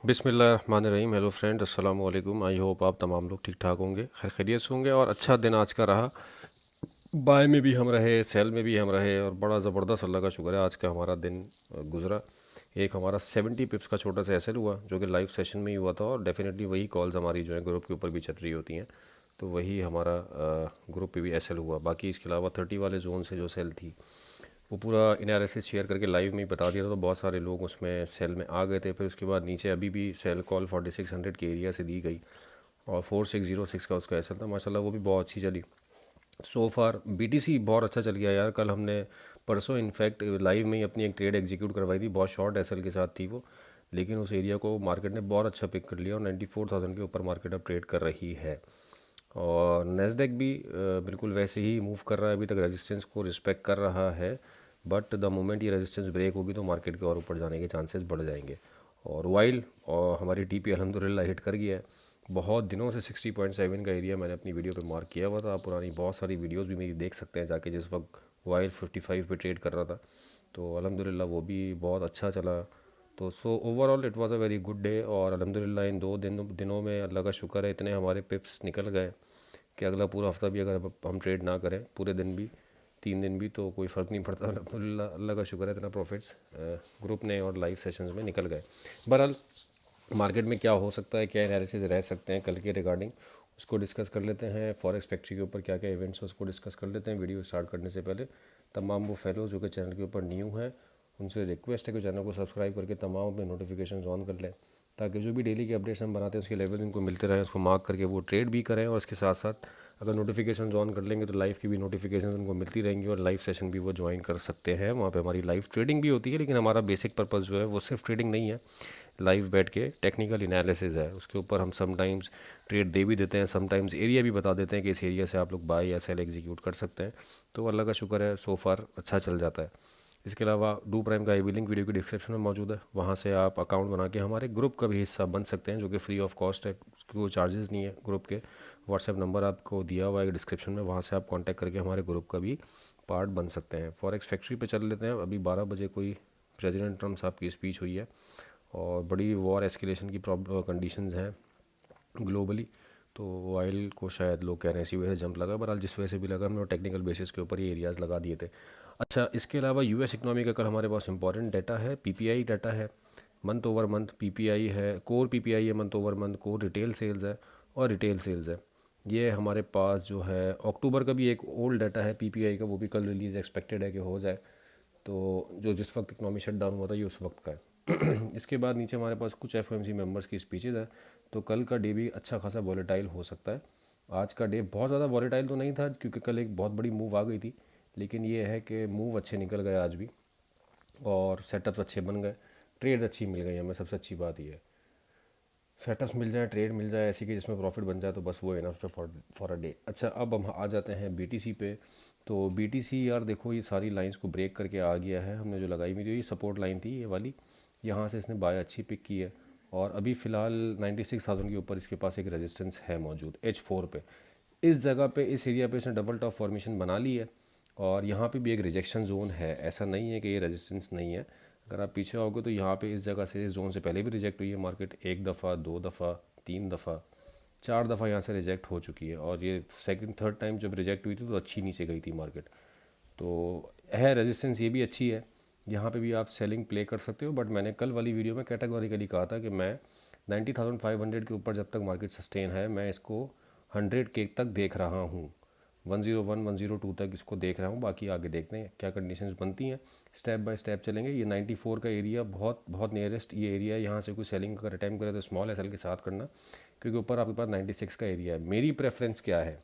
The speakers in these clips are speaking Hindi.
बिस्मिल्लाहिर्रहमानिर्रहीम। हेलो फ्रेंड, अस्सलाम वालेकुम। आई होप आप तमाम लोग ठीक ठाक होंगे, खैर खैरियत से होंगे और अच्छा दिन आज का रहा। बाय में भी हम रहे, सेल में भी हम रहे और बड़ा ज़बरदस्त अल्लाह का शुक्र है आज का हमारा दिन गुजरा। एक हमारा 70 पिप्स का छोटा सा एसएल हुआ जो कि लाइव सेशन में ही हुआ था और डेफिनेटली वही कॉल्स हमारी जो है ग्रुप के ऊपर भी चल रही होती हैं, तो वही हमारा ग्रुप पे भी एसएल हुआ। बाकी इसके अलावा 30 वाले जोन से जो सेल थी वो पूरा एनालिसिस शेयर करके लाइव में ही बता दिया था, तो बहुत सारे लोग उसमें सेल में आ गए थे। फिर उसके बाद नीचे अभी भी सेल कॉल 4600 के एरिया से दी गई और 4606 का उसका एसएल था, माशाल्लाह वो भी बहुत अच्छी चली। सो फार बीटीसी बहुत अच्छा चल गया यार। कल हमने परसों इनफैक्ट लाइव में ही अपनी एक ट्रेड एग्जीक्यूट करवाई थी, बहुत शॉर्ट एसएल के साथ थी वो, लेकिन उस एरिया को मार्केट ने बहुत अच्छा पिक कर लिया और 94,000 के ऊपर मार्केट अब ट्रेड कर रही है। और नेस्डेक भी बिल्कुल वैसे ही मूव कर रहा है, अभी तक रेजिस्टेंस को रिस्पेक्ट कर रहा है, बट द मोमेंट ये रेजिस्टेंस ब्रेक होगी तो मार्केट के और ऊपर जाने के चांसेस बढ़ जाएंगे। और वाइल और हमारी टीपी अल्हम्दुलिल्लाह हिट कर गया है। बहुत दिनों से 60.7 का एरिया मैंने अपनी वीडियो पे मार्क किया हुआ था, आप पुरानी बहुत सारी वीडियोस भी मेरी देख सकते हैं जाके, जिस वक्त वाइल 55 पे ट्रेड कर रहा था, तो अल्हम्दुलिल्लाह वो भी बहुत अच्छा चला। तो so overall it was a very good day और अल्हम्दुलिल्लाह इन दिनों में अल्लाह का शुक्र है इतने हमारे पिप्स निकल गए कि अगला पूरा हफ्ता भी अगर हम ट्रेड ना करें, पूरे दिन भी 3 दिन भी, तो कोई फ़र्क नहीं पड़ता। अल्हम्दुलिल्लाह अल्लाह का शुक्र है इतना प्रॉफिट्स ग्रुप ने और लाइव सेशंस में निकल गए। बहरहाल मार्केट में क्या हो सकता है, क्या एनालिसिस रह सकते हैं कल के रिगार्डिंग, उसको डिस्कस कर लेते हैं। फॉरेक्स फैक्ट्री के ऊपर क्या क्या इवेंट्स हैं उसको डिस्कस कर लेते हैं। वीडियो स्टार्ट करने से पहले तमाम वो फेलोज जो कि चैनल के ऊपर न्यू हैं उनसे रिक्वेस्ट है कि चैनल को सब्सक्राइब करके तमाम अपने नोटिफिकेशन ऑन कर लें, ताकि जो भी डेली के अपडेट्स हम बनाते हैं उसके लेवल उनको मिलते रहें, उसको मार्क करके वो ट्रेड भी करें और इसके साथ साथ अगर नोटिफिकेशन ऑन कर लेंगे तो लाइव की भी नोटिफिकेशन उनको मिलती रहेंगी और लाइव सेशन भी वो ज्वाइन कर सकते हैं। वहाँ पे हमारी लाइव ट्रेडिंग भी होती है, लेकिन हमारा बेसिक पर्पज़ जो है वो सिर्फ ट्रेडिंग नहीं है, लाइव बैठ के टेक्निकल एनालिसिस है। उसके ऊपर हम समटाइम्स ट्रेड दे भी देते हैं, समटाइम्स एरिया भी बता देते हैं कि इस एरिया से आप लोग बाय या सेल एग्जीक्यूट कर सकते हैं। तो अल्लाह का शुक्र है सो फार अच्छा चल जाता है। इसके अलावा डू प्राइम का आई लिंक वीडियो की डिस्क्रिप्शन में मौजूद है, वहाँ से आप अकाउंट बना के हमारे ग्रुप का भी हिस्सा बन सकते हैं, जो कि फ्री ऑफ कॉस्ट है, उसकी कोई चार्जेस नहीं है। ग्रुप के व्हाट्सएप नंबर आपको दिया हुआ है डिस्क्रिप्शन में, वहाँ से आप कांटेक्ट करके हमारे ग्रुप का भी पार्ट बन सकते हैं। फॉरेक्स फैक्ट्री पे चल लेते हैं। अभी 12 बजे कोई प्रेसिडेंट ट्रम्प साहब की स्पीच हुई है और बड़ी वॉर एस्केलेशन की कंडीशंस हैं ग्लोबली, तो ऑयल को शायद लोग कह रहे हैं इसी वजह से जंप लगा। बहरहाल जिस वजह से भी लगा, हमने टेक्निकल बेसिस के ऊपर ये एरियाज़ लगा दिए थे। अच्छा, इसके अलावा यूएस इकनॉमी का कल हमारे पास इंपॉर्टेंट डाटा है, पीपीआई डाटा है, मंथ ओवर मंथ पीपीआई है, कोर पीपीआई है month over month, core retail sales है और रिटेल सेल्स है। ये हमारे पास जो है अक्टूबर का भी एक ओल्ड डाटा है पीपीआई का, वो भी कल रिलीज़ एक्सपेक्टेड है कि हो जाए, तो जो जिस वक्त इकनॉमी शट डाउन हुआ था ये उस वक्त का है। इसके बाद नीचे हमारे पास कुछ एफओएमसी मेंबर्स की स्पीचेज़ है, तो कल का डे भी अच्छा खासा वॉलेटाइल हो सकता है। आज का डे बहुत ज़्यादा वॉलेटाइल तो नहीं था क्योंकि कल एक बहुत बड़ी मूव आ गई थी, लेकिन ये है कि मूव अच्छे निकल गए आज भी और सेटअप्स अच्छे बन गए, ट्रेड्स अच्छी मिल गई हमें, सबसे अच्छी बात ये है। सेटअप्स मिल जाए, ट्रेड मिल जाए ऐसी कि जिसमें प्रॉफिट बन जाए, तो बस वो इनफ है फॉर अ डे। अच्छा, अब हम आ जाते हैं बीटीसी पे। तो बीटीसी यार देखो, ये सारी लाइंस को ब्रेक करके आ गया है। हमने जो लगाई हुई थी ये सपोर्ट लाइन थी ये वाली, यहाँ से इसने बाय अच्छी पिक की है और अभी फ़िलहाल 96,000 के ऊपर इसके पास एक रेजिस्टेंस है मौजूद H4 पे। इस जगह पे, इस एरिया पे इसने डबल टॉप फॉर्मेशन बना ली है और यहाँ पे भी एक रिजेक्शन जोन है, ऐसा नहीं है कि ये रेजिस्टेंस नहीं है। अगर आप पीछे आओगे तो यहाँ पे इस जगह से, इस जोन से पहले भी रिजेक्ट हुई है मार्केट, एक दफ़ा, दो दफ़ा, तीन दफ़ा, चार दफ़ा यहाँ से रिजेक्ट हो चुकी है और ये सेकंड थर्ड टाइम जब रिजेक्ट हुई थी तो अच्छी नीचे गई थी मार्केट। तो है रेजिस्टेंस ये भी अच्छी है, यहाँ पे भी आप सेलिंग प्ले कर सकते हो, बट मैंने कल वाली वीडियो में कैटेगोरिकली कहा था कि मैं 90,500 के ऊपर जब तक मार्केट सस्टेन है मैं इसको 100 के तक देख रहा हूँ, 101 102 तक इसको देख रहा हूँ। बाकी आगे देखते हैं क्या कंडीशंस बनती हैं, स्टेप बाय स्टेप चलेंगे। ये 94 का एरिया बहुत बहुत नियरेस्ट ये एरिया है, यहाँ से कोई सेलिंग अगर अटैम्प्ट करे तो स्मॉल एसएल के साथ करना, क्योंकि ऊपर आपके पास 96 का एरिया है। मेरी प्रेफरेंस क्या है,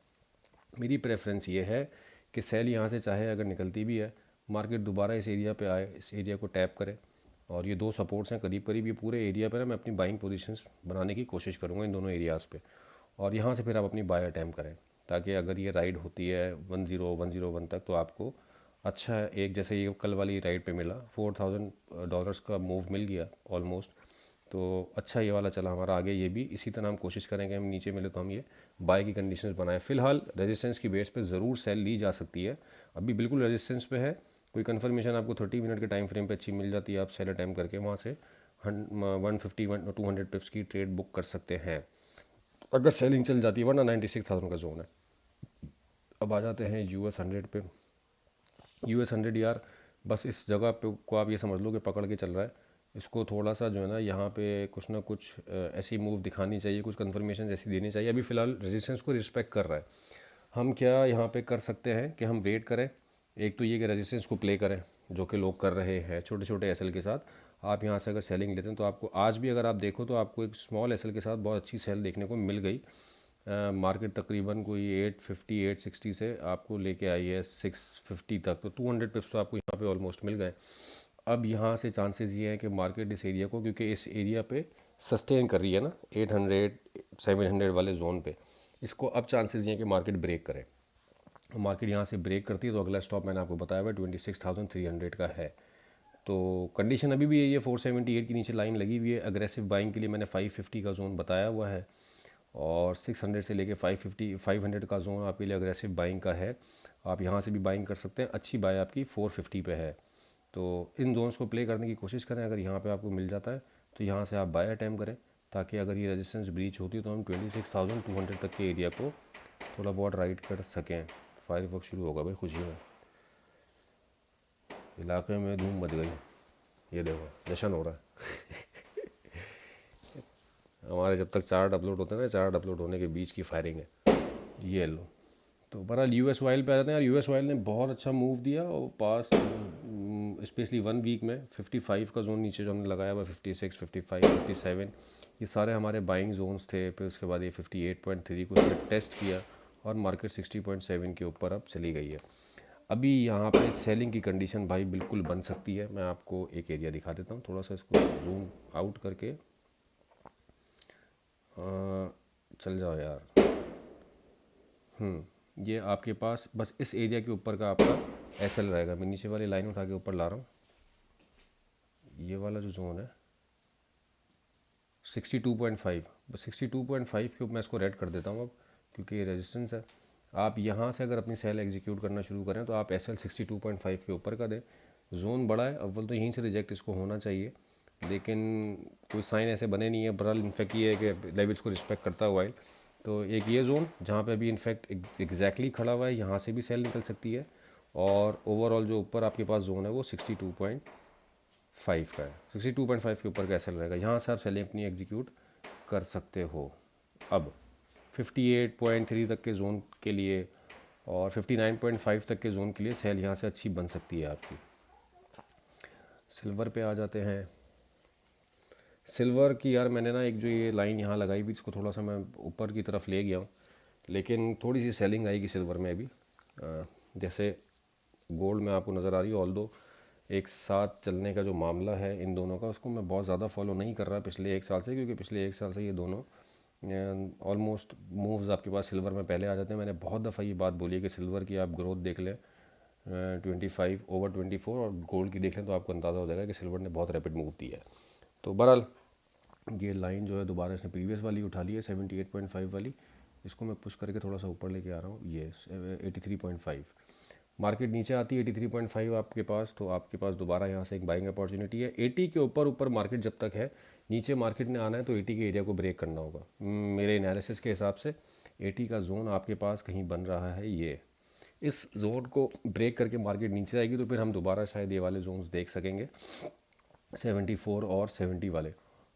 मेरी प्रेफरेंस ये है कि सेल यहाँ से चाहे अगर निकलती भी है, मार्केट दोबारा इस एरिया पे आए, इस एरिया को टैप करे और ये दो सपोर्ट्स हैं करीब करीब, ये पूरे एरिया पर मैं अपनी बाइंग पोजीशंस बनाने की कोशिश करूँगा इन दोनों एरियाज़ पे और यहाँ से फिर आप अपनी बाय अटैम्प्ट करें, ताकि अगर ये राइड होती है 101 तक तो आपको अच्छा एक, जैसे ये कल वाली राइड पे मिला $4,000 का मूव मिल गया ऑलमोस्ट, तो अच्छा ये वाला चला हमारा। आगे ये भी इसी तरह हम कोशिश करेंगे, हम नीचे मिले तो हम ये बाय की कंडीशंस बनाएं। फ़िलहाल रेजिस्टेंस की बेस पे ज़रूर सेल ली जा सकती है, अभी बिल्कुल रेजिस्टेंस पे है। कोई कंफर्मेशन आपको 30 मिनट के टाइम फ्रेम पे अच्छी मिल जाती है, आप सेल अटैम्प्ट करके वहाँ से 150-200 पिप्स की ट्रेड बुक कर सकते हैं अगर सेलिंग चल जाती है, वरना 96,000 का जोन है। अब आ जाते हैं US 100 पे। US 100 यार बस इस जगह पे को आप ये समझ लो कि पकड़ के चल रहा है। इसको थोड़ा सा जो है ना यहाँ पे कुछ ना कुछ ऐसी मूव दिखानी चाहिए, कुछ कंफर्मेशन ऐसी देनी चाहिए। अभी फ़िलहाल रेजिस्टेंस को रिस्पेक्ट कर रहा है। हम क्या यहाँ पे कर सकते हैं कि हम वेट करें। एक तो ये कि रेजिस्टेंस को प्ले करें, जो कि लोग कर रहे हैं छोटे छोटे एसएल के साथ। आप यहाँ से अगर सेलिंग लेते हैं तो आपको आज भी अगर आप देखो तो आपको एक स्मॉल एसएल के साथ बहुत अच्छी सेल देखने को मिल गई। मार्केट तकरीबन कोई 850 860 से आपको लेके आई है 650 तक, तो 200 पिप्स तो आपको यहाँ पे ऑलमोस्ट मिल गए। अब यहाँ से चांसेस ये हैं कि मार्केट इस एरिया को, क्योंकि इस एरिया पे सस्टेन कर रही है ना 800 700 वाले जोन पे, इसको अब चांसेस ये हैं कि मार्केट ब्रेक करे। मार्केट यहाँ से ब्रेक करती है तो अगला स्टॉप मैंने आपको बताया हुआ 26,300 का है। तो कंडीशन अभी भी यही है, 478 के नीचे लाइन लगी हुई है। अग्रेसिव बाइंग के लिए मैंने 550 का जोन बताया हुआ है, और 600 से लेके 500 का जोन आपके लिए अग्रेसिव बाइंग का है। आप यहाँ से भी बाइंग कर सकते हैं। अच्छी बाय आपकी 450 पे है। तो इन जोन्स को प्ले करने की कोशिश करें। अगर यहाँ पे आपको मिल जाता है तो यहाँ से आप बाय अटैम्प्ट करें, ताकि अगर ये रेजिस्टेंस ब्रीच होती है तो हम 26,200 तक के एरिया को थोड़ा बहुत राइड कर सकें। फायर वर्क शुरू होगा भाई खुशी में, इलाके में धूम मच गई। ये देखो जश्न हो रहा है। हमारे जब तक चार्ट अपलोड होते हैं ना, चार्ट अपलोड होने के बीच की फायरिंग है। ये लो। तो बहरहाल US ऑयल पे आ जाते हैं यार। US ऑयल ने बहुत अच्छा मूव दिया, और पास्ट स्पेशली 1 वीक में 55 का जोन नीचे जो हमने लगाया हुआ 56 55 57, ये सारे हमारे बाइंग जोन्स थे। फिर उसके बाद ये 58.3 को उसने टेस्ट किया, और मार्केट 60.7 के ऊपर अब चली गई है। अभी यहाँ पे सेलिंग की कंडीशन भाई बिल्कुल बन सकती है। मैं आपको एक एरिया दिखा देता हूँ, थोड़ा सा इसको जूम आउट करके। चल जाओ यार। ये आपके पास बस इस एरिया के ऊपर का आपका एसएल रहेगा। मैं नीचे वाली लाइन उठा के ऊपर ला रहा हूँ। ये वाला जो जोन है 62.5, बस 62.5 के ऊपर मैं इसको रेड कर देता हूँ अब, क्योंकि ये रेजिस्टेंस है। आप यहाँ से अगर अपनी सेल एग्जीक्यूट करना शुरू करें तो आप एसएल 62.5 के ऊपर का दें। जोन बड़ा है, अव्वल तो यहीं से रिजेक्ट इसको होना चाहिए, लेकिन कोई साइन ऐसे बने नहीं है। बहरहाल इनफैक्ट ये है कि लेवल्स को रिस्पेक्ट करता हुआ है। तो एक ये जोन जहाँ पे अभी इनफैक्ट एग्जैक्टली खड़ा हुआ है, यहाँ से भी सेल निकल सकती है। और ओवरऑल जो ऊपर आपके पास जोन है वो 62.5 का है। 62.5 के ऊपर का एसएल रहेगा, यहाँ से आप सेलिंग अपनी एग्जीक्यूट कर सकते हो। अब 58.3 तक के जोन के लिए और 59.5 तक के जोन के लिए सेल यहाँ से अच्छी बन सकती है आपकी। सिल्वर पे आ जाते हैं। सिल्वर की यार मैंने ना एक जो ये लाइन यहाँ लगाई हुई, इसको थोड़ा सा मैं ऊपर की तरफ ले गया हूँ, लेकिन थोड़ी सी सेलिंग आएगी सिल्वर में अभी। जैसे गोल्ड में आपको नज़र आ रही है, ऑल्दो एक साथ चलने का जो मामला है इन दोनों का, उसको मैं बहुत ज़्यादा फॉलो नहीं कर रहा पिछले 1 साल से, क्योंकि पिछले 1 साल से ये दोनों ऑलमोस्ट मूव्स आपके पास सिल्वर में पहले आ जाते हैं। मैंने बहुत दफ़ा ये बात बोली है कि सिल्वर की आप ग्रोथ देख लें 25 ओवर 24, और गोल्ड की देख लें तो आपको अंदाज़ा हो जाएगा कि सिल्वर ने बहुत रैपिड मूव दिया है। तो बहरहाल ये लाइन जो है दोबारा इसने प्रीवियस वाली उठा ली है 78.5 वाली, इसको मैं पुश करके थोड़ा सा ऊपर लेके आ रहा हूँ। ये 83.5, मार्केट नीचे आती है 83.5 आपके पास, तो आपके पास दोबारा यहाँ से एक बाइंग अपॉर्चुनिटी है। 80 के ऊपर मार्केट जब तक है, नीचे मार्केट ने आना है तो 80 के एरिया को ब्रेक करना होगा। मेरे एनालिसिस के हिसाब से 80 का जोन आपके पास कहीं बन रहा है। ये इस जोन को ब्रेक करके मार्केट नीचे आएगी तो फिर हम दोबारा शायद ये वाले जोन्स देख सकेंगे 74 और 70 वाले।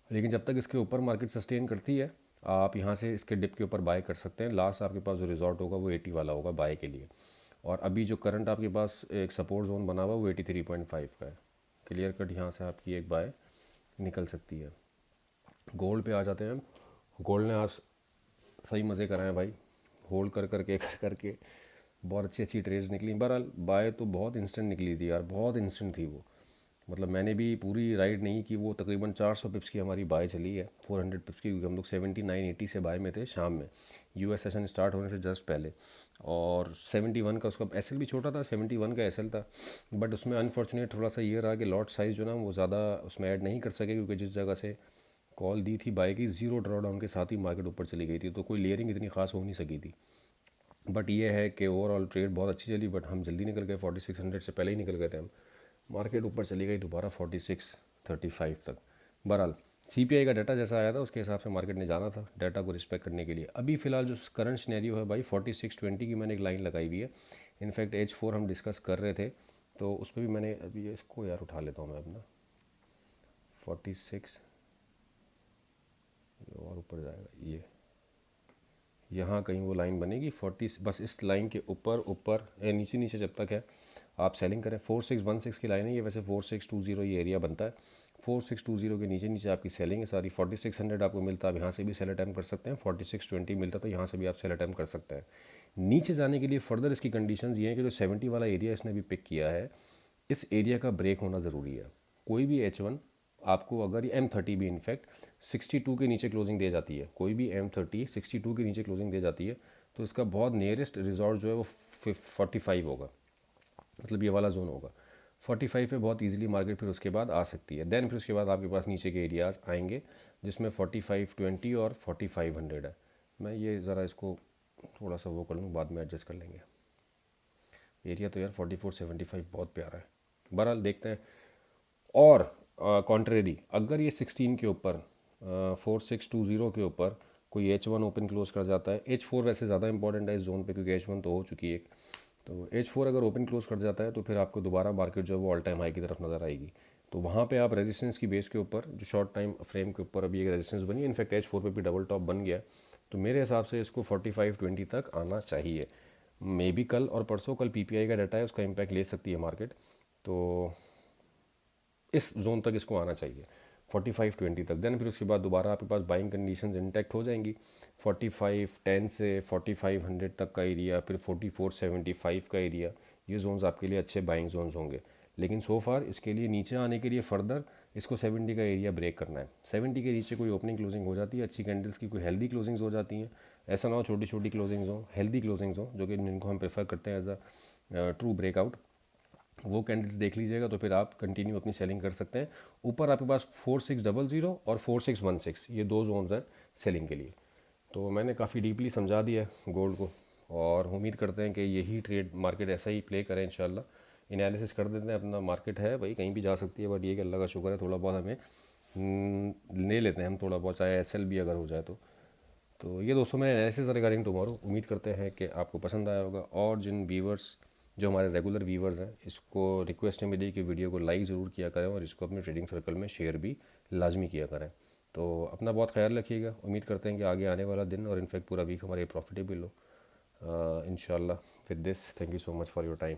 लेकिन जब तक इसके ऊपर मार्केट सस्टेन करती है, आप यहाँ से इसके डिप के ऊपर बाय कर सकते हैं। लास्ट आपके पास जो रिजॉर्ट होगा वो 80 वाला होगा बाय के लिए। और अभी जो करंट आपके पास एक सपोर्ट जोन बना हुआ वो 83.5 का है। क्लियर कट यहाँ से आपकी एक बाय निकल सकती है। गोल्ड पे आ जाते हैं हम। गोल्ड ने आज सही मज़े कराए हैं भाई, होल्ड कर करके बहुत अच्छी अच्छी ट्रेड्स निकली। बहरहाल बाय तो बहुत इंस्टेंट निकली थी यार, बहुत इंस्टेंट थी वो। मतलब मैंने भी पूरी राइड नहीं की, वो तकरीबन 400 पिप्स की हमारी बाय चली है, 400 पिप्स की, क्योंकि हम लोग 79-80 से बाय में थे शाम में, US सेशन स्टार्ट होने से जस्ट पहले। और 71 का उसका एसएल भी छोटा था, 71 का एसएल था, बट उसमें अनफॉर्चुनेट थोड़ा सा ये रहा कि लॉट साइज़ जो ना वो ज़्यादा उसमें ऐड नहीं कर सके, क्योंकि जिस जगह से कॉल दी थी बाय की, ज़ीरो ड्रॉ डाउन के साथ ही मार्केट ऊपर चली गई थी, तो कोई लेयरिंग इतनी खास हो नहीं सकी थी। बट ये है कि ओवरऑल ट्रेड बहुत अच्छी चली, बट हम जल्दी निकल गए, 4600 से पहले ही निकल गए थे हम। मार्केट ऊपर चली गई दोबारा 4635 तक। बहरहाल सीपीआई का डाटा जैसा आया था उसके हिसाब से मार्केट ने जाना था डाटा को रिस्पेक्ट करने के लिए। अभी फ़िलहाल जो करंट सिनेरियो है भाई 4620 की मैंने एक लाइन लगाई हुई है। इनफैक्ट H4 हम डिस्कस कर रहे थे तो उस पर भी मैंने अभी इसको यार उठा लेता हूँ मैं अपना 46 और ऊपर जाएगा ये यहाँ कहीं वो लाइन बनेगी 40, बस इस लाइन के ऊपर ऊपर नीचे नीचे जब तक है आप सेलिंग करें। 4616 की लाइन है ये, वैसे 4620 ये एरिया बनता है। 4620 के नीचे नीचे आपकी सेलिंग है सारी। 4600 आपको मिलता है, आप यहाँ से भी सेल अटैम्प्ट कर सकते हैं। 4620 मिलता तो यहाँ से भी आप सेल अटैम्प्ट कर सकते हैं। नीचे जाने के लिए फर्दर इसकी कंडीशंस ये हैं कि जो 70 वाला एरिया इसने भी पिक किया है, इस एरिया का ब्रेक होना ज़रूरी है। कोई भी H1 आपको अगर ये M30 भी इनफैक्ट 62 के नीचे क्लोजिंग दे जाती है, कोई भी M30 62 के नीचे क्लोजिंग दे जाती है तो इसका बहुत नियरेस्ट रिजॉर्ट जो है वो 45 होगा, मतलब ये वाला जोन होगा। 45 पे बहुत इजीली मार्केट फिर उसके बाद आ सकती है। देन फिर उसके बाद आपके पास नीचे के एरियाज आएंगे जिसमें 4520 और 4500 है। मैं ये ज़रा इसको थोड़ा सा वो कर लूँ, बाद में एडजस्ट कर लेंगे। एरिया तो यार 4475 बहुत प्यारा है। बहरहाल देखते हैं। और कॉन्ट्रेरी अगर ये 16 के ऊपर 4620 के ऊपर कोई H1 ओपन क्लोज कर जाता है, H4 वैसे ज़्यादा इंपॉर्टेंट है इस जोन पे क्योंकि H1 तो हो चुकी है एक, तो H4 अगर ओपन क्लोज कर जाता है तो फिर आपको दोबारा मार्केट जो है वो ऑल टाइम हाई की तरफ नज़र आएगी। तो वहाँ पे आप रेजिस्टेंस की बेस के ऊपर जो शॉर्ट टाइम फ्रेम के ऊपर अभी एक रेजिस्टेंस बनी है, इनफैक्ट H4 पे भी डबल टॉप बन गया है, तो मेरे हिसाब से इसको 4520 तक आना चाहिए। मे बी कल और परसों, कल पीपीआई का डाटा है उसका इम्पैक्ट ले सकती है मार्केट, तो इस जोन तक इसको आना चाहिए 4520 तक। देन फिर उसके बाद दोबारा आपके पास बाइंग कंडीशंस इंटैक्ट हो जाएंगी। 4510 से 4500 तक का एरिया, फिर 4475 का एरिया, ये जोन्स आपके लिए अच्छे बाइंग जोन्स होंगे। लेकिन सो फार इसके लिए नीचे आने के लिए फर्दर इसको 70 का एरिया ब्रेक करना है। 70 के नीचे कोई ओपनिंग क्लोजिंग हो जाती है, अच्छी कैंडल्स की कोई हेल्दी क्लोजिंग्स हो जाती हैं, ऐसा ना हो छोटी छोटी क्लोजिंग्स हो, हेल्दी क्लोजिंग्स हो, जो कि जिनको हम प्रेफर करते हैं एज अ ट्रू ब्रेकआउट, वो कैंडल्स देख लीजिएगा तो फिर आप कंटिन्यू अपनी सेलिंग कर सकते हैं। ऊपर आपके पास 4600 और 4616 ये दो जोन्स हैं सेलिंग के लिए। तो मैंने काफ़ी डीपली समझा दिया गोल्ड को और उम्मीद करते हैं कि यही ट्रेड मार्केट ऐसा ही प्ले करें इंशाल्लाह। एनालिसिस कर देते हैं अपना, मार्केट है भाई कहीं भी जा सकती है, बट ये कि अल्लाह का शुक्र है थोड़ा बहुत हमें ले लेते हैं हम थोड़ा बहुत, चाहे SL भी अगर हो जाए तो ये दोस्तों मैं एनालिसिस रिगार्डिंग टुमारो। उम्मीद करते हैं कि आपको पसंद आया होगा। और जिन व्यूवर्स जो हमारे रेगुलर व्यूवर्स हैं, इसको रिक्वेस्ट है मेरी कि वीडियो को लाइक ज़रूर किया करें और इसको अपने ट्रेडिंग सर्कल में शेयर भी लाजमी किया करें। तो अपना बहुत ख्याल रखिएगा। उम्मीद करते हैं कि आगे आने वाला दिन और इनफैक्ट पूरा वीक हमारे प्रॉफिटेबल हो इंशाल्लाह। With this, thank you so much for your time.